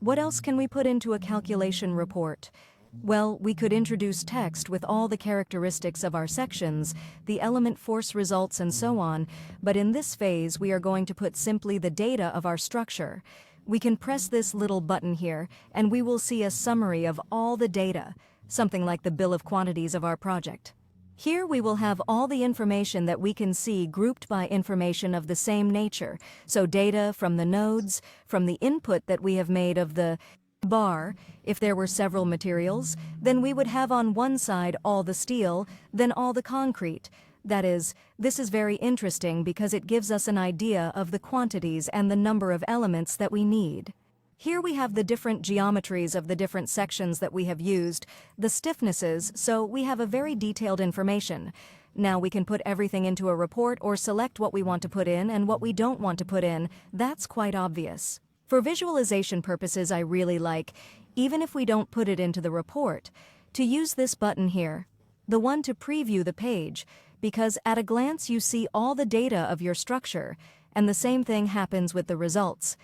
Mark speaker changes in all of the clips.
Speaker 1: What else can we put into a calculation report? Well, we could introduce text with all the characteristics of our sections, the element force results and so on, but in this phase we are going to put simply the data of our structure. We can press this little button here and we will see a summary of all the data, something like the bill of quantities of our project. Here we will have all the information that we can see grouped by information of the same nature, so data from the nodes, from the input that we have made of the bar. If there were several materials, then we would have on one side all the steel, then all the concrete. That is, this is very interesting because it gives us an idea of the quantities and the number of elements that we need. Here we have the different geometries of the different sections that we have used, the stiffnesses, so we have a very detailed information. Now we can put everything into a report or select what we want to put in and what we don't want to put in. That's quite obvious. For visualization purposes, I really like, even if we don't put it into the report, to use this button here, the one to preview the page, because at a glance you see all the data of your structure, and the same thing happens with the results.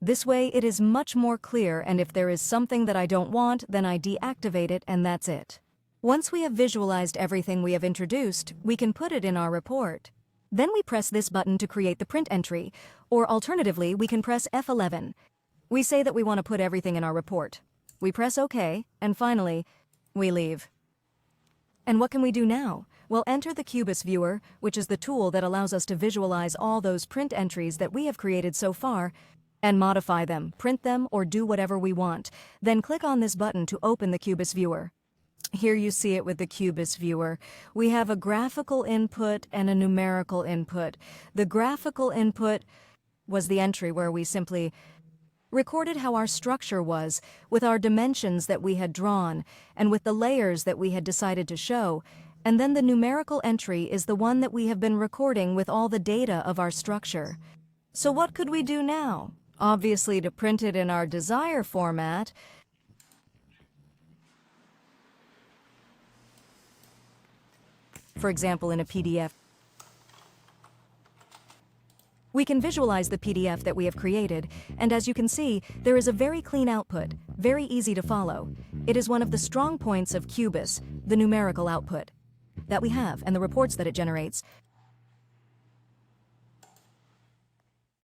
Speaker 1: This way it is much more clear, and if there is something that I don't want, then I deactivate it and that's it. Once we have visualized everything we have introduced, we can put it in our report. Then we press this button to create the print entry, or alternatively we can press F11. We say that we want to put everything in our report. We press OK, and finally, we leave. And what can we do now? Well, enter the Cubus viewer, which is the tool that allows us to visualize all those print entries that we have created so far, and modify them, print them, or do whatever we want. Then click on this button to open the Cubus viewer. Here you see it with the Cubus viewer. We have a graphical input and a numerical input. The graphical input was the entry where we simply recorded how our structure was, with our dimensions that we had drawn, and with the layers that we had decided to show. And then the numerical entry is the one that we have been recording with all the data of our structure. So what could we do now? Obviously, to print it in our desired format, for example in a PDF. We can visualize the PDF that we have created, and as you can see, there is a very clean output, very easy to follow. It is one of the strong points of Cubus, the numerical output that we have and the reports that it generates.